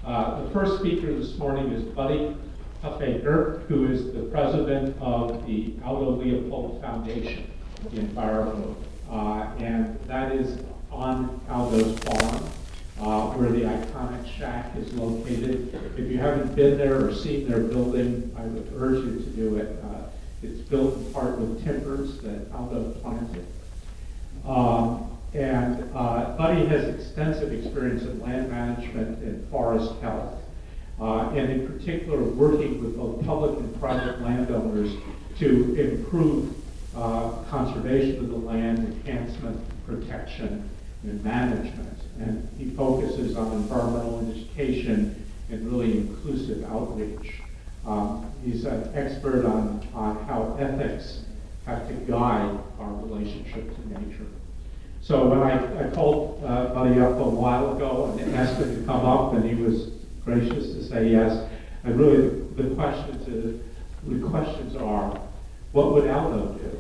The first speaker this morning is Buddy Huffaker, who is the president of the Aldo Leopold Foundation in Fireboat. And that is on Aldo's farm, where the iconic shack is located. If you haven't been there or seen their building, I would urge you to do it. It's built in part with timbers that Aldo planted. Buddy has extensive experience in land management and forest health, and in particular working with both public and private landowners to improve conservation of the land, enhancement, protection, and management. And he focuses on environmental education and really inclusive outreach. He's an expert on how ethics have to guide our relationship to nature. So when I called Buddy up a while ago and asked him to come up, and he was gracious to say yes, and really the questions are, what would Aldo do?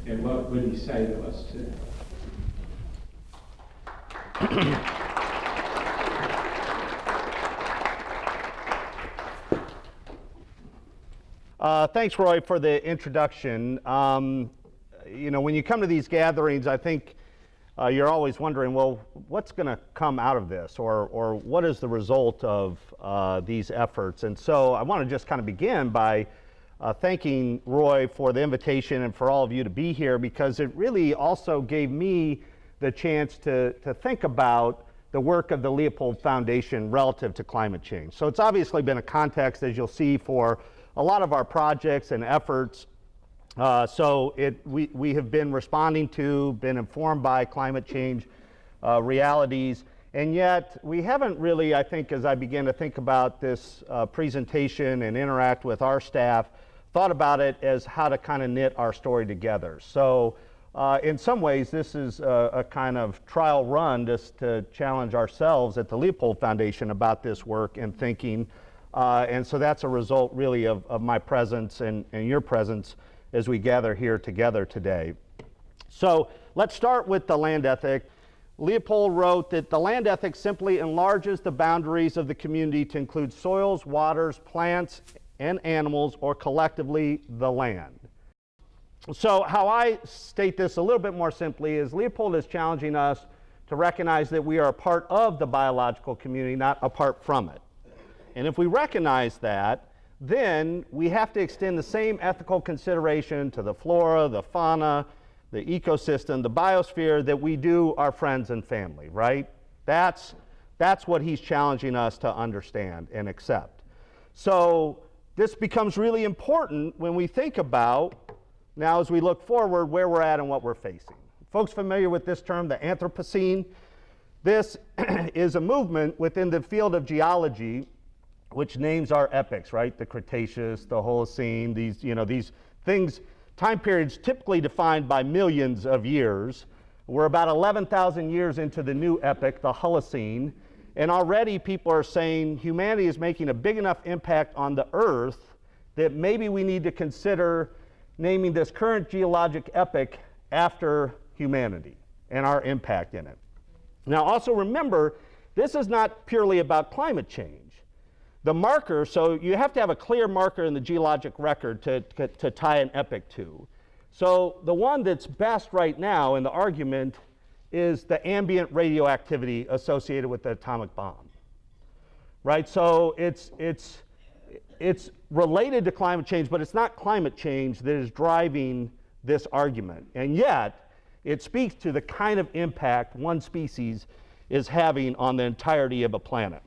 And what would he say to us today? Thanks, Roy, for the introduction. You know, when you come to these gatherings, I think you're always wondering, well, what's going to come out of this, or what is the result of these efforts? And so I want to just kind of begin by thanking Roy for the invitation and for all of you to be here, because it really also gave me the chance to think about the work of the Leopold Foundation relative to climate change. So it's obviously been a context, as you'll see, for a lot of our projects and efforts. We have been responding to, been informed by climate change realities, and yet we haven't really, I think, as I began to think about this presentation and interact with our staff, thought about it as how to kind of knit our story together. So in some ways, this is a kind of trial run just to challenge ourselves at the Leopold Foundation about this work and thinking. And so that's a result really of my presence and your presence as we gather here together today. So let's start with the land ethic. Leopold wrote that the land ethic simply enlarges the boundaries of the community to include soils, waters, plants, and animals, or collectively the land. So how I state this a little bit more simply is Leopold is challenging us to recognize that we are a part of the biological community, not apart from it. And if we recognize that, then we have to extend the same ethical consideration to the flora, the fauna, the ecosystem, the biosphere that we do our friends and family, right? That's what he's challenging us to understand and accept. So this becomes really important when we think about, now as we look forward, where we're at and what we're facing. Folks familiar with this term, the Anthropocene? This is a movement within the field of geology which names our epochs, right? The Cretaceous, the Holocene, these things, time periods typically defined by millions of years. We're about 11,000 years into the new epoch, the Holocene, and already people are saying humanity is making a big enough impact on the Earth that maybe we need to consider naming this current geologic epoch after humanity and our impact in it. Now also remember, this is not purely about climate change. The marker, so you have to have a clear marker in the geologic record to tie an epoch to. So the one that's best right now in the argument is the ambient radioactivity associated with the atomic bomb, right? So it's related to climate change, but it's not climate change that is driving this argument. And yet, it speaks to the kind of impact one species is having on the entirety of a planet.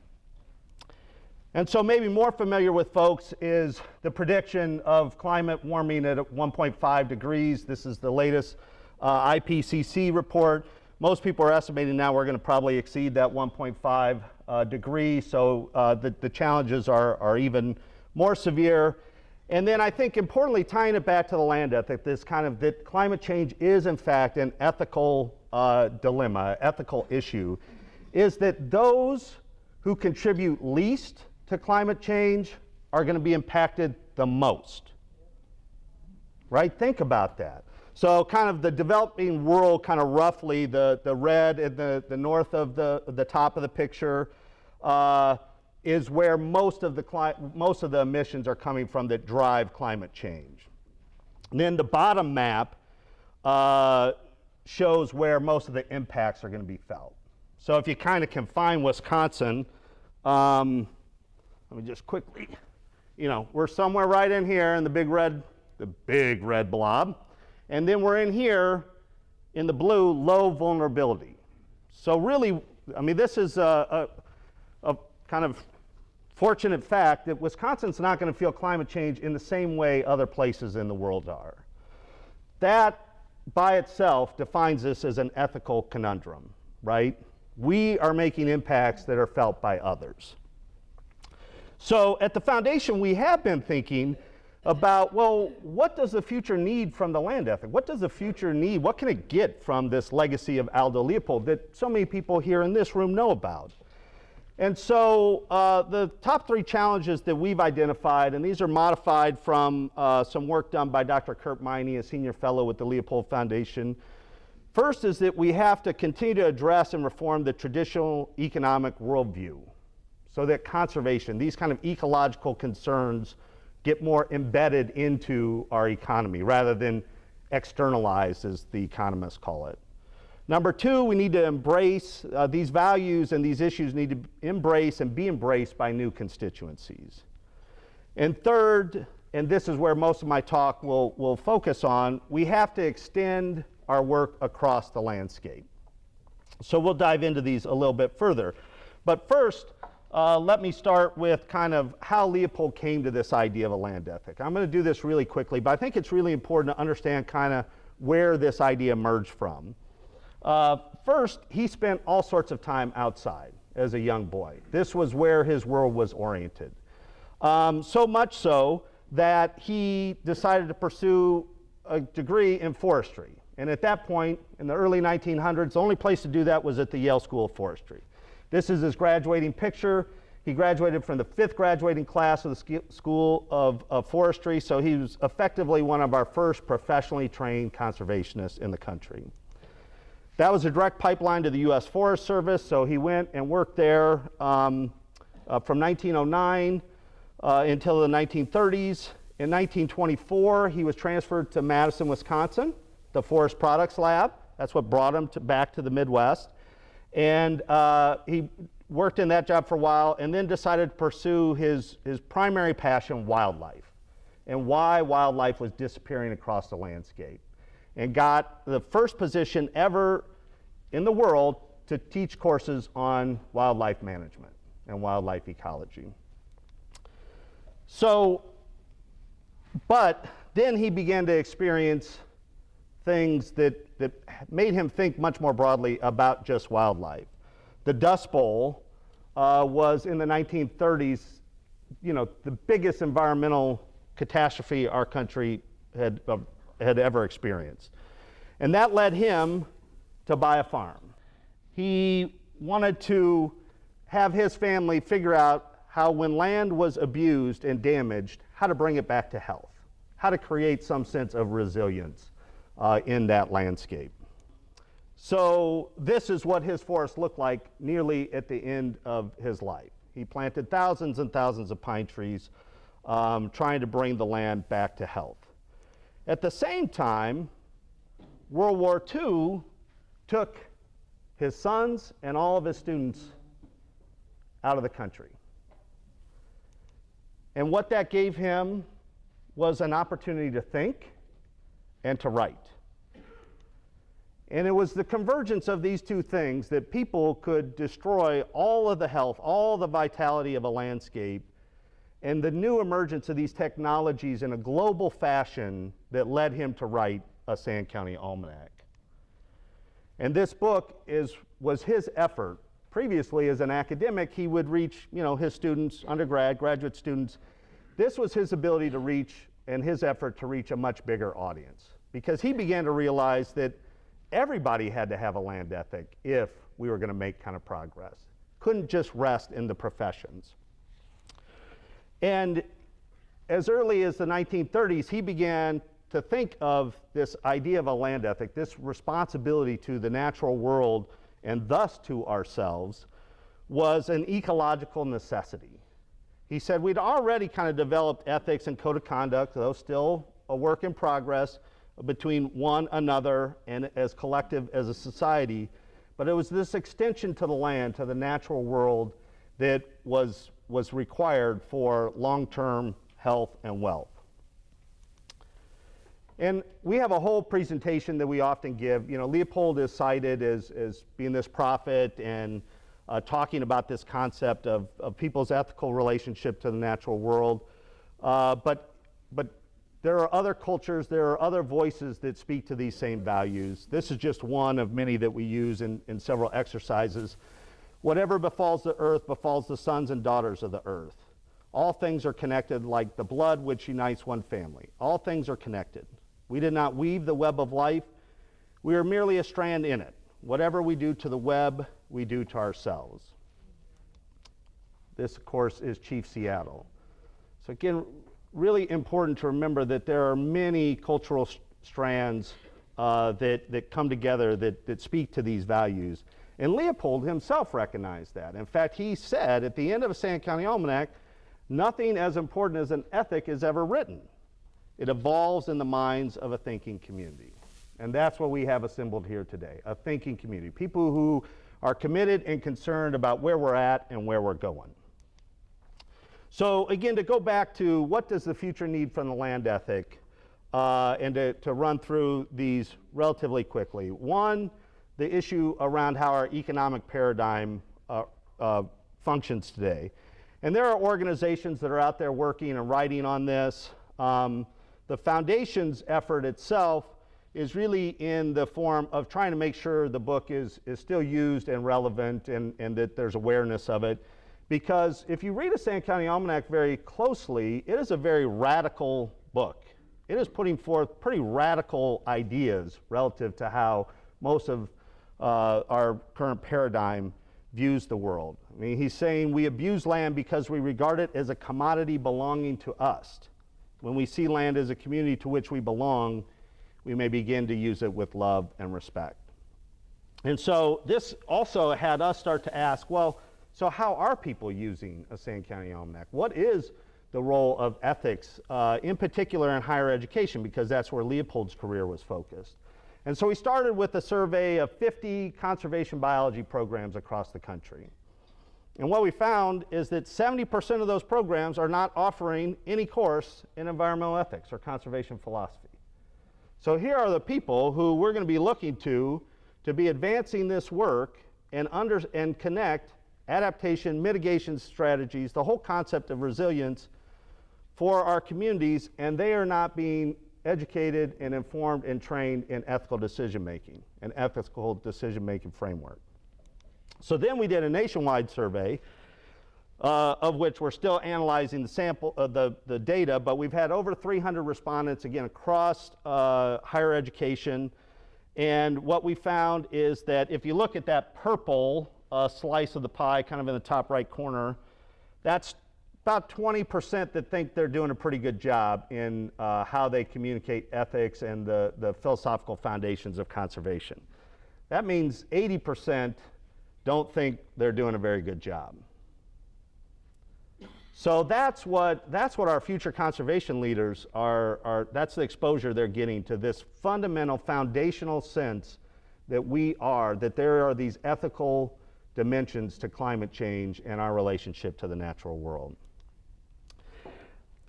And so maybe more familiar with folks is the prediction of climate warming at 1.5 degrees. This is the latest IPCC report. Most people are estimating now we're going to probably exceed that 1.5 degrees, so the challenges are even more severe. And then I think importantly, tying it back to the land ethic, this kind of that climate change is in fact an ethical dilemma, ethical issue, is that those who contribute least to climate change are going to be impacted the most, right? Think about that. So kind of the developing world, kind of roughly the red at the north of the top of the picture, is where most of the emissions are coming from that drive climate change. And then the bottom map shows where most of the impacts are going to be felt. So if you kind of confine Wisconsin, let me just quickly, we're somewhere right in here in the big red blob, and then we're in here in the blue, low vulnerability. So really, this is a kind of fortunate fact that Wisconsin's not going to feel climate change in the same way other places in the world are. That by itself defines this as an ethical conundrum, right? We are making impacts that are felt by others. So at the foundation, we have been thinking about, well, what does the future need from the land ethic? What does the future need? What can it get from this legacy of Aldo Leopold that so many people here in this room know about? And so the top 3 challenges that we've identified, and these are modified from some work done by Dr. Kurt Miney, a senior fellow with the Leopold Foundation. First is that we have to continue to address and reform the traditional economic worldview so that conservation, these kind of ecological concerns, get more embedded into our economy rather than externalized, as the economists call it. Number 2, we need to embrace these values, and these issues need to embrace and be embraced by new constituencies. And third, and this is where most of my talk will focus on, we have to extend our work across the landscape. So we'll dive into these a little bit further. But first, let me start with kind of how Leopold came to this idea of a land ethic. I'm going to do this really quickly, but I think it's really important to understand kind of where this idea emerged from. First, he spent all sorts of time outside as a young boy. This was where his world was oriented. So much so that he decided to pursue a degree in forestry. And at that point, in the early 1900s, the only place to do that was at the Yale School of Forestry. This is his graduating picture. He graduated from the 5th graduating class of the School of Forestry, so he was effectively one of our first professionally trained conservationists in the country. That was a direct pipeline to the U.S. Forest Service, so he went and worked there from 1909 until the 1930s. In 1924, he was transferred to Madison, Wisconsin, the Forest Products Lab. That's what brought him back to the Midwest. And he worked in that job for a while and then decided to pursue his primary passion, wildlife, and why wildlife was disappearing across the landscape. And got the first position ever in the world to teach courses on wildlife management and wildlife ecology. So, but then he began to experience things that made him think much more broadly about just wildlife. The Dust Bowl was in the 1930s, the biggest environmental catastrophe our country had ever experienced. And that led him to buy a farm. He wanted to have his family figure out how, when land was abused and damaged, how to bring it back to health, how to create some sense of resilience in that landscape. So this is what his forest looked like nearly at the end of his life. He planted thousands and thousands of pine trees, trying to bring the land back to health. At the same time, World War II took his sons and all of his students out of the country. And what that gave him was an opportunity to think and to write. And it was the convergence of these two things that people could destroy all of the health, all the vitality of a landscape, and the new emergence of these technologies in a global fashion that led him to write a Sand County Almanac. And this book was his effort. Previously, as an academic, he would reach his students, undergrad, graduate students. This was his ability to reach, and his effort to reach, a much bigger audience, because he began to realize that everybody had to have a land ethic if we were going to make kind of progress. Couldn't just rest in the professions. And as early as the 1930s, he began to think of this idea of a land ethic, this responsibility to the natural world and thus to ourselves, was an ecological necessity. He said we'd already kind of developed ethics and code of conduct, though still a work in progress, between one another and as collective as a society. But it was this extension to the land, to the natural world, that was required for long-term health and wealth. And we have a whole presentation that we often give. You know, Leopold is cited as being this prophet and talking about this concept of people's ethical relationship to the natural world. But there are other cultures, there are other voices that speak to these same values. This is just one of many that we use in several exercises. Whatever befalls the earth befalls the sons and daughters of the earth. All things are connected like the blood which unites one family. All things are connected. We did not weave the web of life. We are merely a strand in it. Whatever we do to the web, we do to ourselves. This, of course, is Chief Seattle. So again, really important to remember that there are many cultural strands that come together that speak to these values. And Leopold himself recognized that. In fact, he said at the end of a Sand County Almanac, nothing as important as an ethic is ever written. It evolves in the minds of a thinking community. And that's what we have assembled here today, a thinking community. People who are committed and concerned about where we're at and where we're going. So again, to go back to what does the future need from the land ethic, and to run through these relatively quickly. One, the issue around how our economic paradigm functions today. And there are organizations that are out there working and writing on this. The foundation's effort itself is really in the form of trying to make sure the book is still used and relevant and that there's awareness of it. Because if you read a Sand County Almanac very closely, it is a very radical book. It is putting forth pretty radical ideas relative to how most of our current paradigm views the world. I mean, he's saying we abuse land because we regard it as a commodity belonging to us. When we see land as a community to which we belong, we may begin to use it with love and respect. And so this also had us start to ask, well, so how are people using a Sand County Almanac? What is the role of ethics, in particular in higher education, because that's where Leopold's career was focused. And so we started with a survey of 50 conservation biology programs across the country. And what we found is that 70% of those programs are not offering any course in environmental ethics or conservation philosophy. So here are the people who we're going to be looking to be advancing this work and connect adaptation, mitigation strategies, the whole concept of resilience for our communities, and they are not being educated and informed and trained in ethical decision-making, an ethical decision-making framework. So then we did a nationwide survey, of which we're still analyzing the sample, the data, but we've had over 300 respondents, again, across higher education. And what we found is that if you look at that purple slice of the pie, kind of in the top right corner, that's about 20% that think they're doing a pretty good job in how they communicate ethics and the philosophical foundations of conservation. That means 80% don't think they're doing a very good job. So that's what our future conservation leaders are, that's the exposure they're getting to this fundamental, foundational sense that there are these ethical dimensions to climate change and our relationship to the natural world.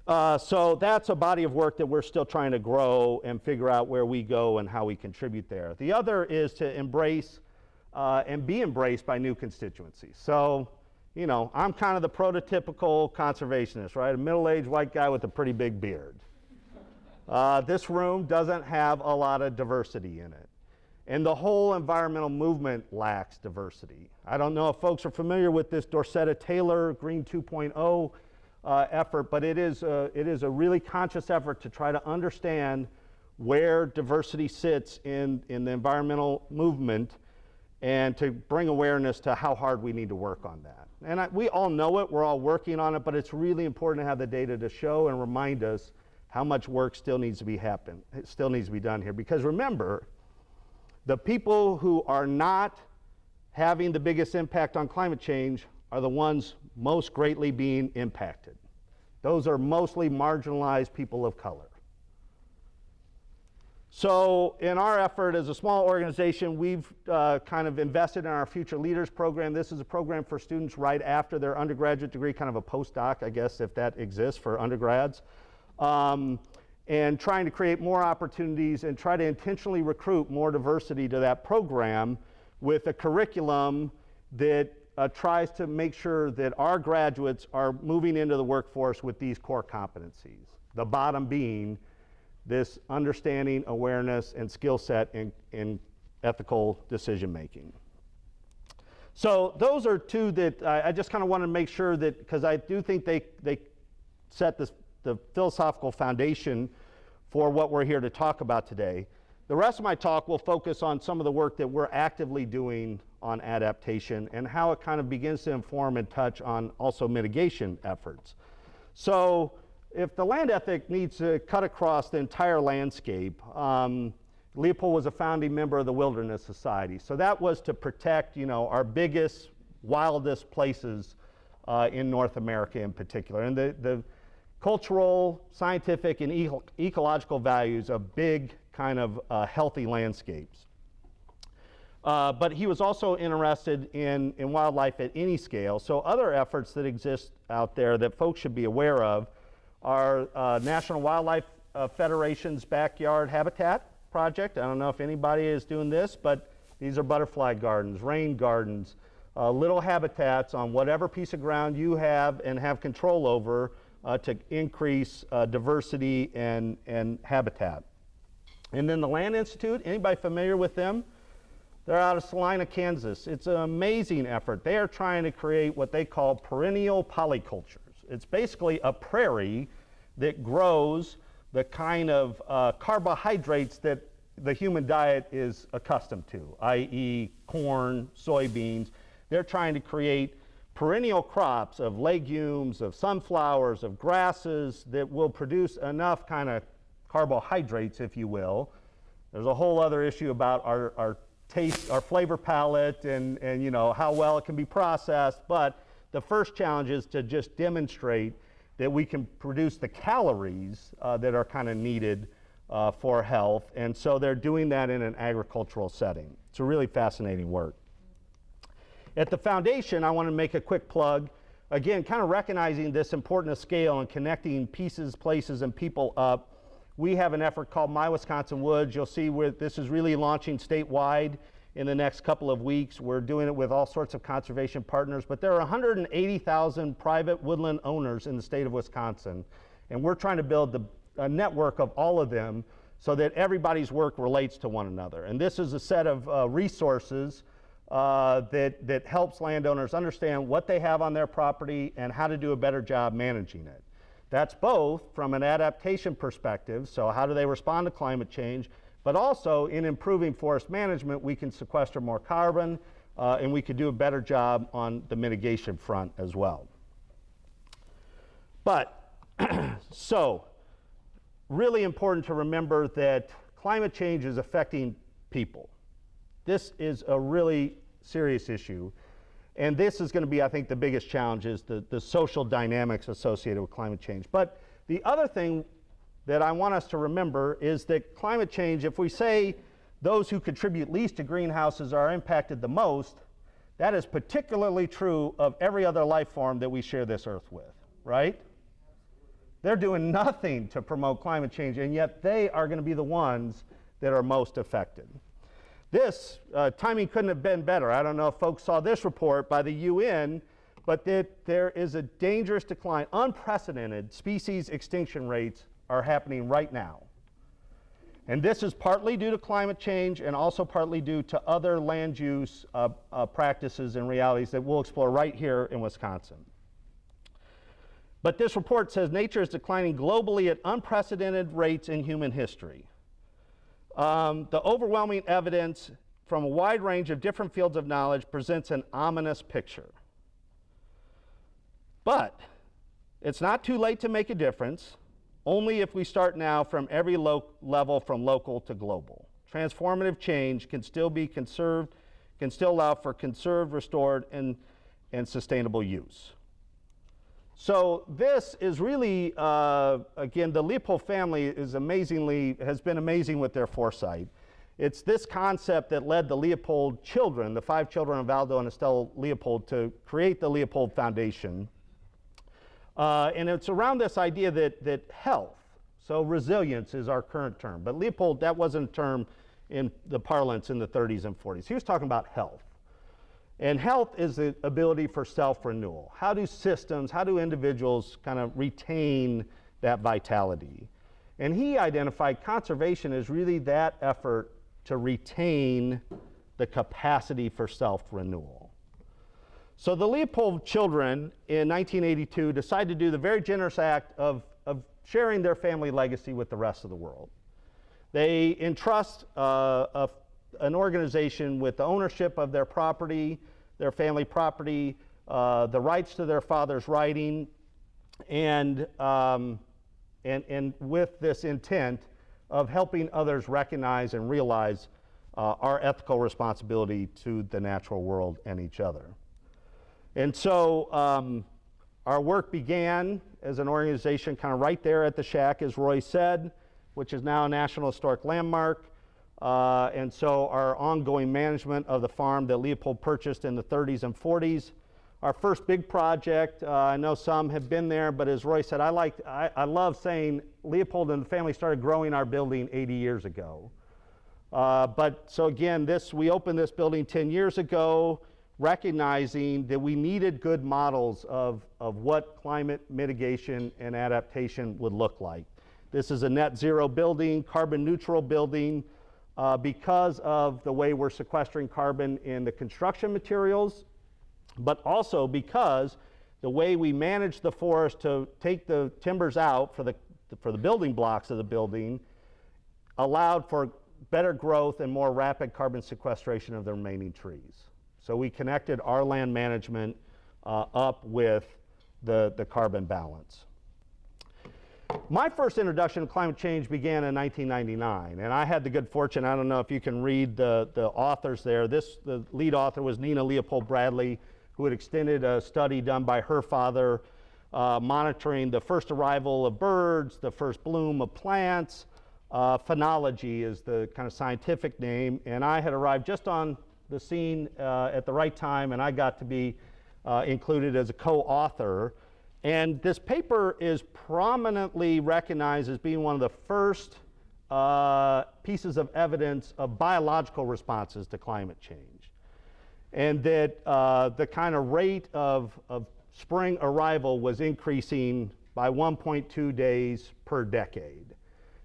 So that's a body of work that we're still trying to grow and figure out where we go and how we contribute there. The other is to embrace and be embraced by new constituencies. So, you know, I'm kind of the prototypical conservationist, right? A middle-aged white guy with a pretty big beard. This room doesn't have a lot of diversity in it. And the whole environmental movement lacks diversity. I don't know if folks are familiar with this Dorsetta Taylor Green 2.0 effort, but it is a really conscious effort to try to understand where diversity sits in the environmental movement and to bring awareness to how hard we need to work on that. And we all know it, we're all working on it, but it's really important to have the data to show and remind us how much work still needs to be done here. Because remember, the people who are not having the biggest impact on climate change are the ones most greatly being impacted. Those are mostly marginalized people of color. So in our effort as a small organization, we've kind of invested in our Future Leaders program. This is a program for students right after their undergraduate degree, kind of a postdoc, I guess, if that exists for undergrads. And trying to create more opportunities and try to intentionally recruit more diversity to that program with a curriculum that tries to make sure that our graduates are moving into the workforce with these core competencies. The bottom being this understanding, awareness, and skill set in ethical decision making. So those are two that I just kind of want to make sure that, because I do think they set the philosophical foundation for what we're here to talk about today. The rest of my talk will focus on some of the work that we're actively doing on adaptation and how it kind of begins to inform and touch on also mitigation efforts. So if the land ethic needs to cut across the entire landscape, Leopold was a founding member of the Wilderness Society. So that was to protect, our biggest, wildest places in North America in particular. And the cultural, scientific, and ecological values of big, kind of healthy landscapes. But he was also interested in wildlife at any scale. So other efforts that exist out there that folks should be aware of are National Wildlife Federation's Backyard Habitat Project. I don't know if anybody is doing this, but these are butterfly gardens, rain gardens, little habitats on whatever piece of ground you have and have control over to increase diversity and habitat. And then the Land Institute, anybody familiar with them? They're out of Salina, Kansas. It's an amazing effort. They are trying to create what they call perennial polycultures. It's basically a prairie that grows the kind of carbohydrates that the human diet is accustomed to, i.e. corn, soybeans. They're trying to create perennial crops of legumes, of sunflowers, of grasses that will produce enough kind of carbohydrates, if you will. There's a whole other issue about our taste, our flavor palette, and how well it can be processed. But the first challenge is to just demonstrate that we can produce the calories that are kind of needed for health. And so they're doing that in an agricultural setting. It's a really fascinating work. At the foundation, I want to make a quick plug. Again, kind of recognizing this important scale and connecting pieces, places, and people up. We have an effort called My Wisconsin Woods. You'll see where this is really launching statewide in the next couple of weeks. We're doing it with all sorts of conservation partners, but there are 180,000 private woodland owners in the state of Wisconsin, and we're trying to build a network of all of them so that everybody's work relates to one another. And this is a set of resources that helps landowners understand what they have on their property and how to do a better job managing it. That's both from an adaptation perspective, so how do they respond to climate change, but also in improving forest management, we can sequester more carbon and we could do a better job on the mitigation front as well. But, so, really important to remember that climate change is affecting people. This is a really serious issue. And this is going to be, I think, the biggest challenge is the social dynamics associated with climate change. But the other thing that I want us to remember is that climate change, if we say those who contribute least to greenhouses are impacted the most, that is particularly true of every other life form that we share this earth with, right? They're doing nothing to promote climate change, and yet they are going to be the ones that are most affected. This timing couldn't have been better. I don't know if folks saw this report by the UN, but that there is a dangerous decline, unprecedented species extinction rates are happening right now. And this is partly due to climate change and also partly due to other land use practices and realities that we'll explore right here in Wisconsin. But this report says nature is declining globally at unprecedented rates in human history. The overwhelming evidence from a wide range of different fields of knowledge presents an ominous picture. But it's not too late to make a difference, only if we start now from every level from local to global. Transformative change can still be conserved, can still allow for conserved, restored, and sustainable use. So this is really, again, the Leopold family has been amazing with their foresight. It's this concept that led the Leopold children, the 5 children of Aldo and Estelle Leopold, to create the Leopold Foundation. And it's around this idea that health, so resilience is our current term, but Leopold, that wasn't a term in the parlance in the 30s and 40s. He was talking about health. And health is the ability for self-renewal. How do systems, how do individuals kind of retain that vitality? And he identified conservation as really that effort to retain the capacity for self-renewal. So the Leopold children in 1982 decided to do the very generous act of sharing their family legacy with the rest of the world. They entrust an organization with the ownership of their property, their family property, the rights to their father's writing, and with this intent of helping others recognize and realize our ethical responsibility to the natural world and each other. And so our work began as an organization kind of right there at the shack, as Roy said, which is now a National Historic Landmark. And so our ongoing management of the farm that Leopold purchased in the 30s and 40s. Our first big project, I know some have been there, but as Roy said, I love saying Leopold and the family started growing our building 80 years ago. So again, we opened this building 10 years ago, recognizing that we needed good models of what climate mitigation and adaptation would look like. This is a net zero building, carbon neutral building, because of the way we're sequestering carbon in the construction materials, but also because the way we manage the forest to take the timbers out for the building blocks of the building allowed for better growth and more rapid carbon sequestration of the remaining trees. So we connected our land management up with the carbon balance. My first introduction to climate change began in 1999, and I had the good fortune, I don't know if you can read the authors there. The lead author was Nina Leopold Bradley, who had extended a study done by her father, monitoring the first arrival of birds, the first bloom of plants. Phenology is the kind of scientific name, and I had arrived just on the scene at the right time, and I got to be included as a co-author. And this paper is prominently recognized as being one of the first pieces of evidence of biological responses to climate change. And that the kind of rate of spring arrival was increasing by 1.2 days per decade.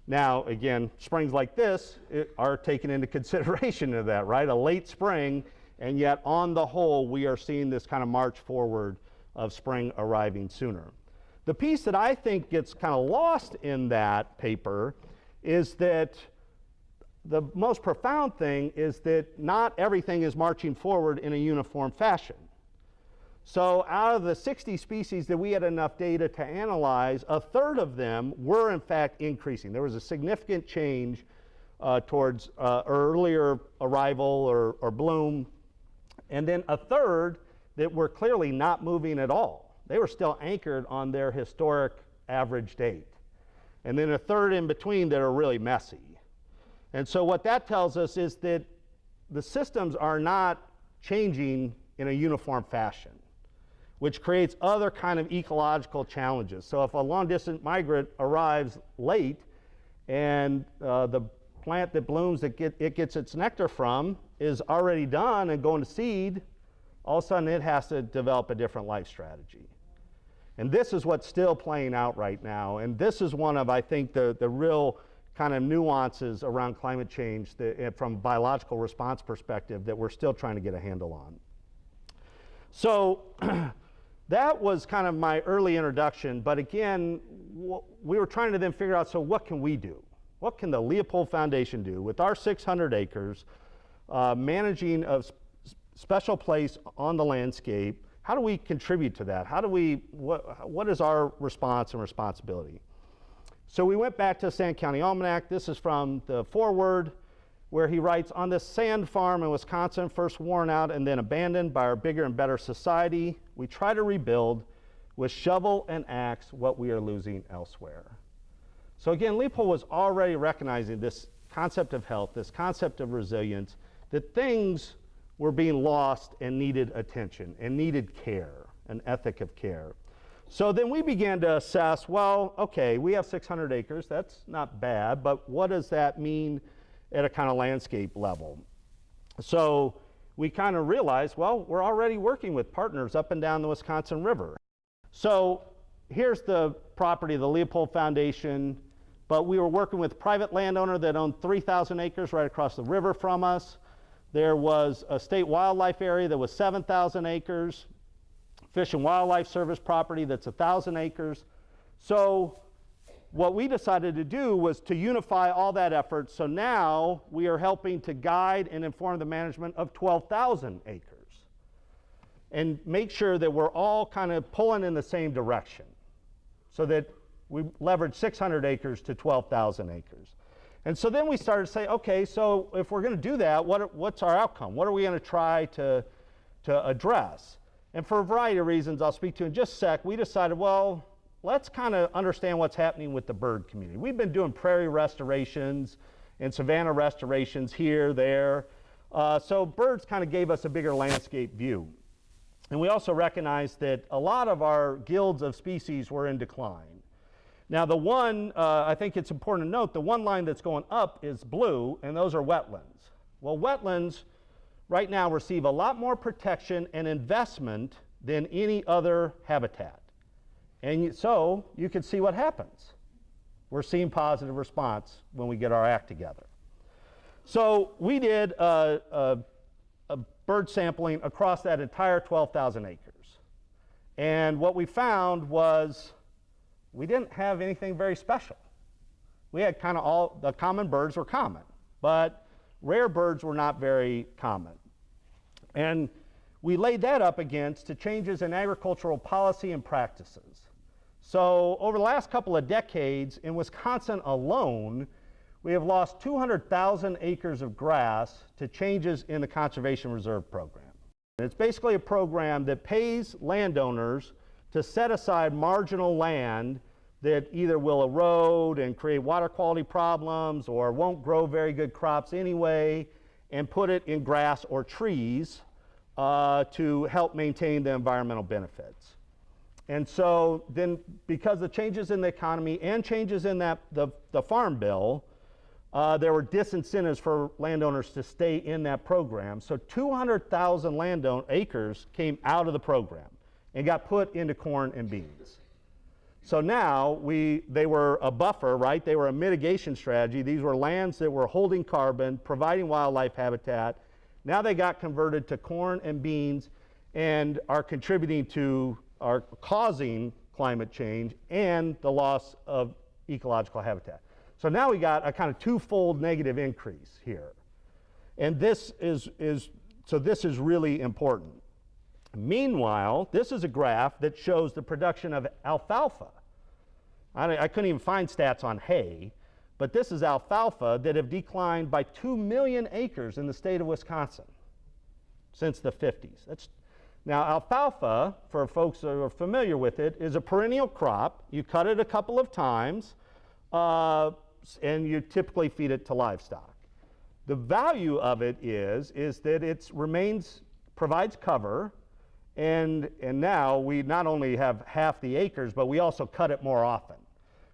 Now, again, springs like this are taken into consideration of that, right? A late spring, and yet on the whole, we are seeing this kind of march forward of spring arriving sooner. The piece that I think gets kind of lost in that paper is that the most profound thing is that not everything is marching forward in a uniform fashion. So out of the 60 species that we had enough data to analyze, a third of them were in fact increasing. There was a significant change towards earlier arrival or bloom, and then a third that were clearly not moving at all. They were still anchored on their historic average date. And then a third in between that are really messy. And so what that tells us is that the systems are not changing in a uniform fashion, which creates other kind of ecological challenges. So if a long-distance migrant arrives late and the plant that blooms that it gets its nectar from is already done and going to seed, all of a sudden it has to develop a different life strategy. And this is what's still playing out right now. And this is one of, I think, the real kind of nuances around climate change from a biological response perspective that we're still trying to get a handle on. So that was kind of my early introduction. But again, we were trying to then figure out, so what can we do? What can the Leopold Foundation do with our 600 acres, managing a special place on the landscape? How do we contribute to that? What is our response and responsibility? So we went back to the Sand County Almanac. This is from the foreword. where he writes, on this sand farm in Wisconsin, first worn out and then abandoned by our bigger and better society, we try to rebuild with shovel and axe what we are losing elsewhere. So again, Leopold was already recognizing this concept of health, this concept of resilience, that things were being lost and needed attention and needed care, an ethic of care. So then we began to assess, well, okay, we have 600 acres, that's not bad, but what does that mean at a kind of landscape level? So we kind of realized, well, we're already working with partners up and down the Wisconsin River. So here's the property of the Leopold Foundation, but we were working with a private landowner that owned 3,000 acres right across the river from us. There was a state wildlife area that was 7,000 acres, Fish and Wildlife Service property that's 1,000 acres. So what we decided to do was to unify all that effort. So now we are helping to guide and inform the management of 12,000 acres and make sure that we're all kind of pulling in the same direction so that we leverage 600 acres to 12,000 acres. And so then we started to say, okay, so if we're going to do that, what's our outcome? What are we going to try to address? And for a variety of reasons I'll speak to in just a sec, we decided, well, let's kind of understand what's happening with the bird community. We've been doing prairie restorations and savanna restorations here, there. So birds kind of gave us a bigger landscape view. And we also recognized that a lot of our guilds of species were in decline. Now the one, I think it's important to note, the one line that's going up is blue, and those are wetlands. Well, wetlands right now receive a lot more protection and investment than any other habitat. And so you can see what happens. We're seeing positive response when we get our act together. So we did a bird sampling across that entire 12,000 acres. And what we found was we didn't have anything very special. We had kind of all, the common birds were common, but rare birds were not very common. And we laid that up against the changes in agricultural policy and practices. So over the last couple of decades, in Wisconsin alone, we have lost 200,000 acres of grass to changes in the Conservation Reserve Program. It's basically a program that pays landowners to set aside marginal land that either will erode and create water quality problems or won't grow very good crops anyway, and put it in grass or trees to help maintain the environmental benefits. And so then, because of changes in the economy and changes in the farm bill, there were disincentives for landowners to stay in that program. So 200,000 acres came out of the program and got put into corn and beans. So now they were a buffer, right? They were a mitigation strategy. These were lands that were holding carbon, providing wildlife habitat. Now they got converted to corn and beans and are contributing to, are causing climate change and the loss of ecological habitat. So now we got a kind of twofold negative increase here. And this is really important. Meanwhile, this is a graph that shows the production of alfalfa. I couldn't even find stats on hay, but this is alfalfa that have declined by 2 million acres in the state of Wisconsin since the 50s. Now, alfalfa, for folks who are familiar with it, is a perennial crop. You cut it a couple of times, and you typically feed it to livestock. The value of it is that it provides cover, and now we not only have half the acres, but we also cut it more often.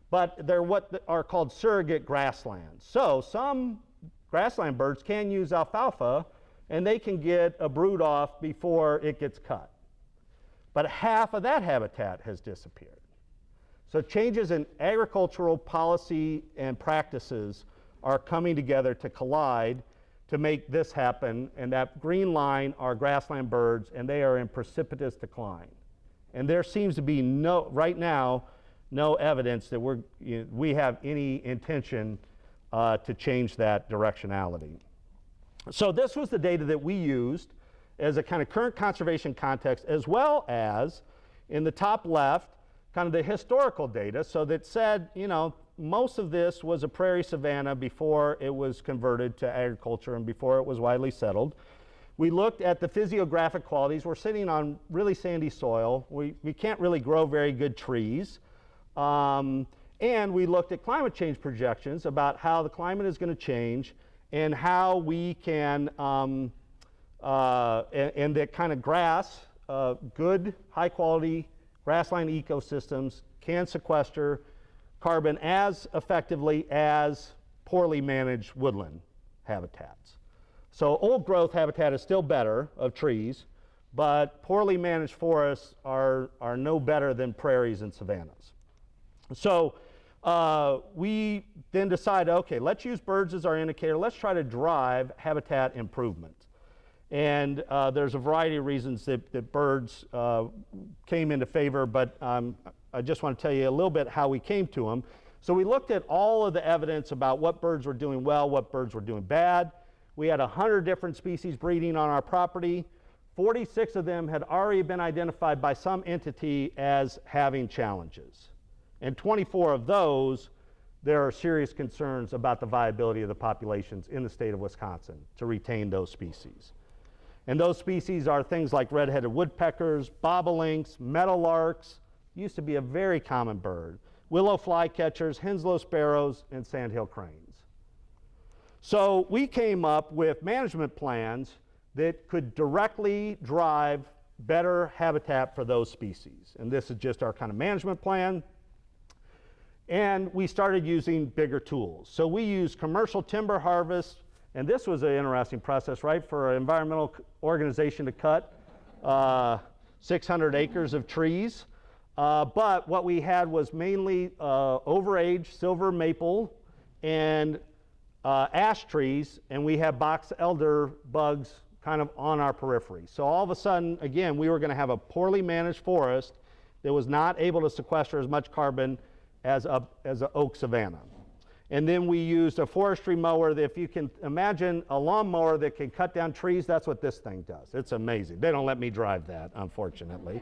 But they're what are called surrogate grasslands. So some grassland birds can use alfalfa, and they can get a brood off before it gets cut. But half of that habitat has disappeared. So changes in agricultural policy and practices are coming together to collide to make this happen, and that green line are grassland birds, and they are in precipitous decline. And there seems to be right now, no evidence that we have any intention to change that directionality. So this was the data that we used as a kind of current conservation context, as well as in the top left, kind of the historical data. So that said, you know, most of this was a prairie savanna before it was converted to agriculture and before it was widely settled. We looked at the physiographic qualities. We're sitting on really sandy soil. We can't really grow very good trees. And we looked at climate change projections about how the climate is going to change and how we can, and that kind of grass, good, high quality grassland ecosystems can sequester carbon as effectively as poorly managed woodland habitats. So old growth habitat is still better of trees, but poorly managed forests are no better than prairies and savannas. So we then decided, okay, let's use birds as our indicator. Let's try to drive habitat improvement. And there's a variety of reasons that birds came into favor, but I just want to tell you a little bit how we came to them. So we looked at all of the evidence about what birds were doing well, what birds were doing bad. We had 100 different species breeding on our property. 46 of them had already been identified by some entity as having challenges. And 24 of those, there are serious concerns about the viability of the populations in the state of Wisconsin to retain those species. And those species are things like red-headed woodpeckers, bobolinks, meadowlarks, used to be a very common bird, willow flycatchers, Henslow sparrows, and sandhill cranes. So we came up with management plans that could directly drive better habitat for those species. And this is just our kind of management plan. And we started using bigger tools. So we used commercial timber harvest, and this was an interesting process, right, for an environmental organization to cut 600 acres of trees. But what we had was mainly overage silver maple and ash trees, and we had box elder bugs kind of on our periphery. So all of a sudden, again, we were going to have a poorly managed forest that was not able to sequester as much carbon as an oak savanna. And then we used a forestry mower that, if you can imagine a lawnmower that can cut down trees, that's what this thing does. It's amazing. They don't let me drive that, unfortunately.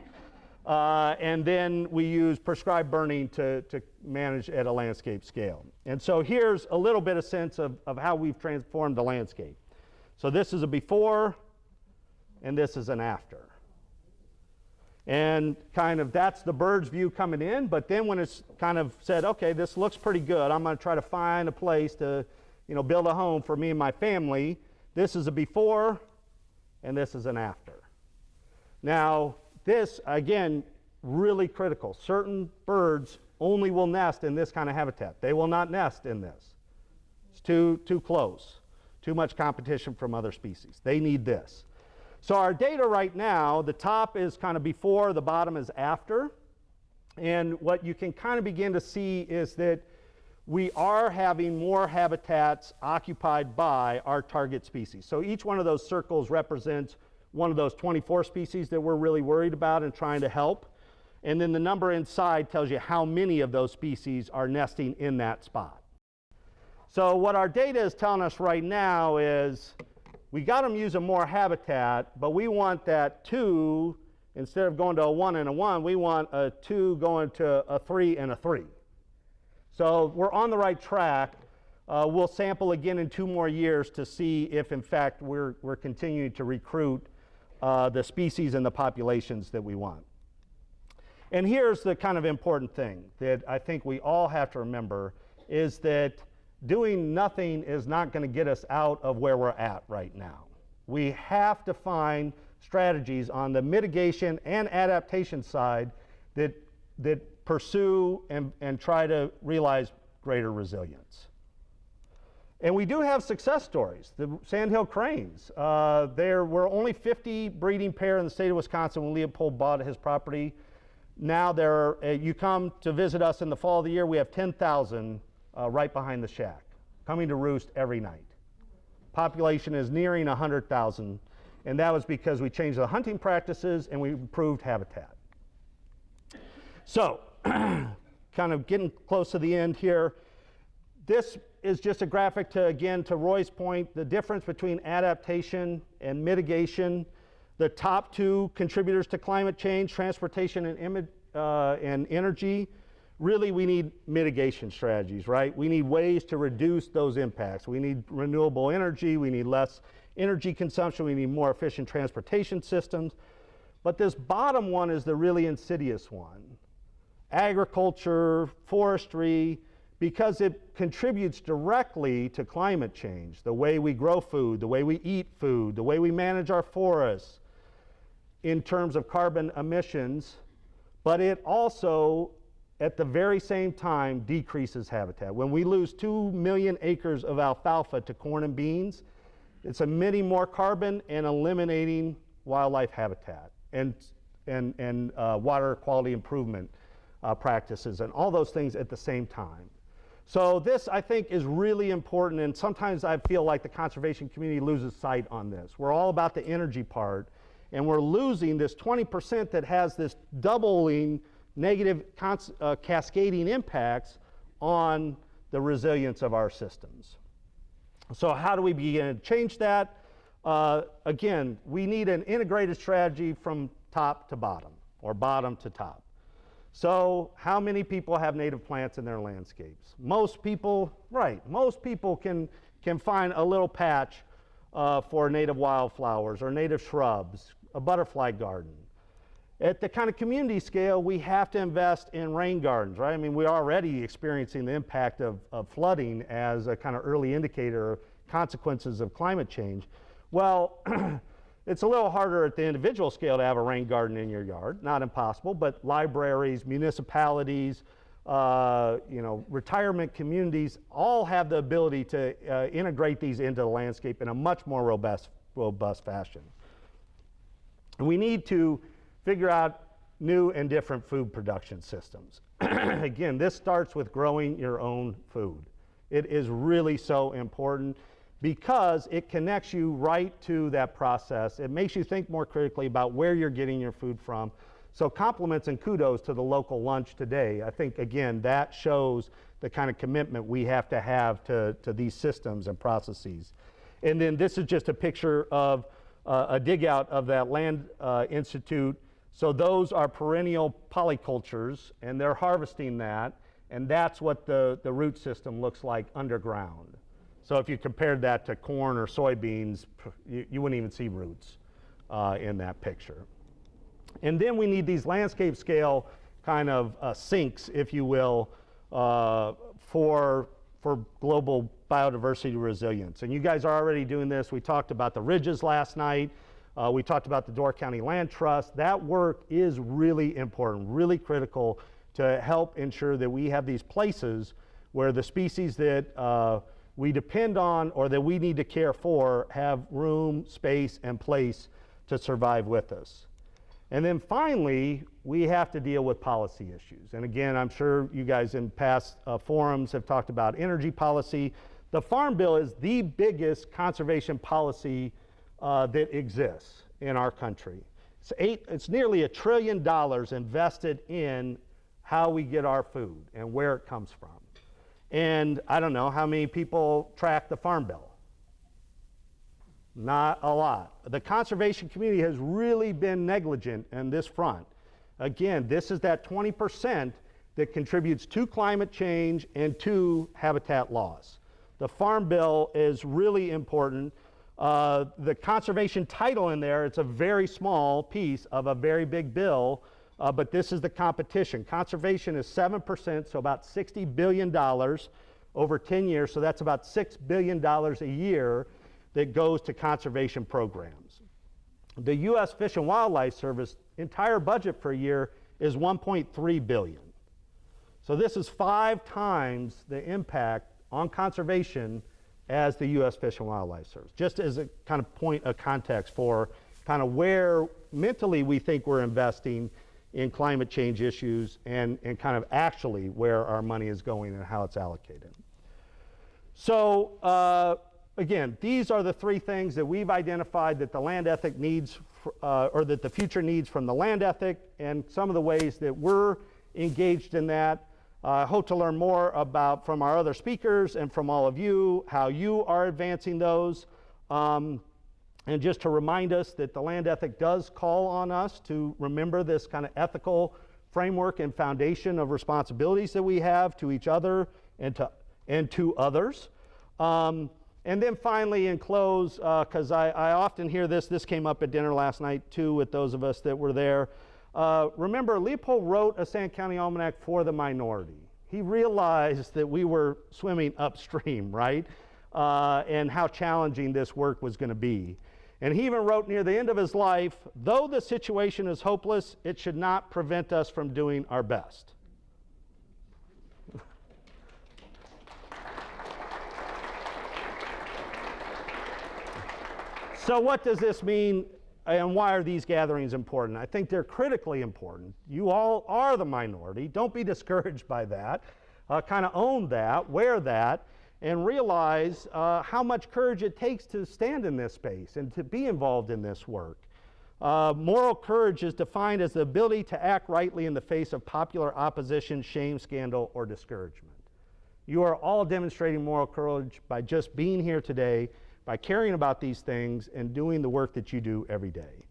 And then we use prescribed burning to manage at a landscape scale. And so here's a little bit of sense of how we've transformed the landscape. So this is a before, and this is an after. And kind of that's the bird's view coming in, but then when it's kind of said, okay, this looks pretty good, I'm going to try to find a place to, build a home for me and my family. This is a before, and this is an after. Now, this, again, really critical. Certain birds only will nest in this kind of habitat. They will not nest in this. It's too close. Too much competition from other species. They need this. So our data right now, the top is kind of before, the bottom is after. And what you can kind of begin to see is that we are having more habitats occupied by our target species. So each one of those circles represents one of those 24 species that we're really worried about and trying to help. And then the number inside tells you how many of those species are nesting in that spot. So what our data is telling us right now is we got them using more habitat, but we want that 2, instead of going to a 1 and a 1, we want a 2 going to a 3 and a 3. So we're on the right track. We'll sample again in 2 more years to see if, in fact, we're continuing to recruit the species and the populations that we want. And here's the kind of important thing that I think we all have to remember is that doing nothing is not going to get us out of where we're at right now. We have to find strategies on the mitigation and adaptation side that pursue and try to realize greater resilience. And we do have success stories. The sandhill cranes, there were only 50 breeding pair in the state of Wisconsin when Leopold bought his property. Now you come to visit us in the fall of the year, we have 10,000 right behind the shack, coming to roost every night. Population is nearing 100,000, and that was because we changed the hunting practices and we improved habitat. So, kind of getting close to the end here, this is just a graphic to Roy's point, the difference between adaptation and mitigation. The top 2 contributors to climate change, transportation and and energy, really we need mitigation strategies, right? We need ways to reduce those impacts. We need renewable energy, we need less energy consumption, we need more efficient transportation systems. But this bottom one is the really insidious one. Agriculture, forestry, because it contributes directly to climate change, the way we grow food, the way we eat food, the way we manage our forests in terms of carbon emissions, but it also, at the very same time, decreases habitat. When we lose 2 million acres of alfalfa to corn and beans, it's emitting more carbon and eliminating wildlife habitat and water quality improvement practices and all those things at the same time. So this, I think, is really important, and sometimes I feel like the conservation community loses sight on this. We're all about the energy part, and we're losing this 20% that has this doubling negative cascading impacts on the resilience of our systems. So how do we begin to change that? Again, we need an integrated strategy from top to bottom, or bottom to top. So how many people have native plants in their landscapes? Most people, right, most people can find a little patch for native wildflowers or native shrubs, a butterfly garden. At the kind of community scale, we have to invest in rain gardens, right? I mean, we're already experiencing the impact of flooding as a kind of early indicator of consequences of climate change. Well, it's a little harder at the individual scale to have a rain garden in your yard, not impossible, but libraries, municipalities, retirement communities all have the ability to integrate these into the landscape in a much more robust fashion. And we need to figure out new and different food production systems. Again, this starts with growing your own food. It is really so important because it connects you right to that process. It makes you think more critically about where you're getting your food from. So compliments and kudos to the local lunch today. I think, again, that shows the kind of commitment we have to these systems and processes. And then this is just a picture of a dig out of that Land Institute. So those are perennial polycultures, and they're harvesting that, and that's what the root system looks like underground. So if you compared that to corn or soybeans, you wouldn't even see roots in that picture. And then we need these landscape scale kind of sinks, if you will, for global biodiversity resilience. And you guys are already doing this. We talked about the ridges last night. We talked about the Door County Land Trust. That work is really important, really critical to help ensure that we have these places where the species that we depend on or that we need to care for have room, space, and place to survive with us. And then finally, we have to deal with policy issues. And again, I'm sure you guys in past forums have talked about energy policy. The Farm Bill is the biggest conservation policy that exists in our country. It's nearly $1 trillion invested in how we get our food and where it comes from. And I don't know how many people track the Farm Bill. Not a lot. The conservation community has really been negligent in this front. Again, this is that 20% that contributes to climate change and to habitat loss. The Farm Bill is really important. The conservation title in there, it's a very small piece of a very big bill, but this is the competition. Conservation is 7%, so about $60 billion over 10 years, so that's about $6 billion a year that goes to conservation programs. The U.S. Fish and Wildlife Service entire budget per year is $1.3 billion. So this is 5 times the impact on conservation as the U.S. Fish and Wildlife Service, just as a kind of point of context for kind of where mentally we think we're investing in climate change issues and kind of actually where our money is going and how it's allocated. So again, these are the 3 things that we've identified that the land ethic needs, or that the future needs from the land ethic, and some of the ways that we're engaged in that. I hope to learn more about from our other speakers and from all of you, how you are advancing those. And just to remind us that the land ethic does call on us to remember this kind of ethical framework and foundation of responsibilities that we have to each other and to others. And then finally, in close, because I often hear this came up at dinner last night too with those of us that were there. Remember, Leopold wrote a San County Almanac for the minority. He realized that we were swimming upstream, right? And how challenging this work was going to be. And he even wrote near the end of his life, though the situation is hopeless, it should not prevent us from doing our best. So what does this mean, and why are these gatherings important? I think they're critically important. You all are the minority. Don't be discouraged by that. Kind of own that, wear that, and realize how much courage it takes to stand in this space and to be involved in this work. Moral courage is defined as the ability to act rightly in the face of popular opposition, shame, scandal, or discouragement. You are all demonstrating moral courage by just being here today, by caring about these things and doing the work that you do every day.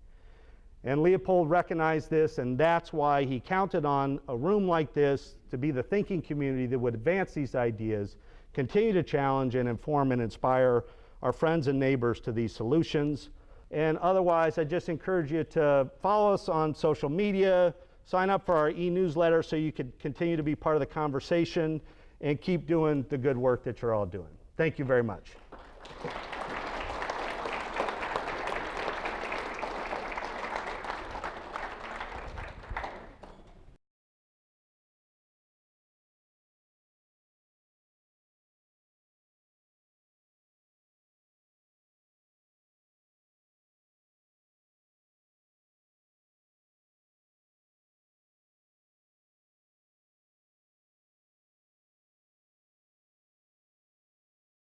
And Leopold recognized this, and that's why he counted on a room like this to be the thinking community that would advance these ideas, continue to challenge and inform and inspire our friends and neighbors to these solutions. And otherwise, I just encourage you to follow us on social media, sign up for our e-newsletter so you can continue to be part of the conversation and keep doing the good work that you're all doing. Thank you very much.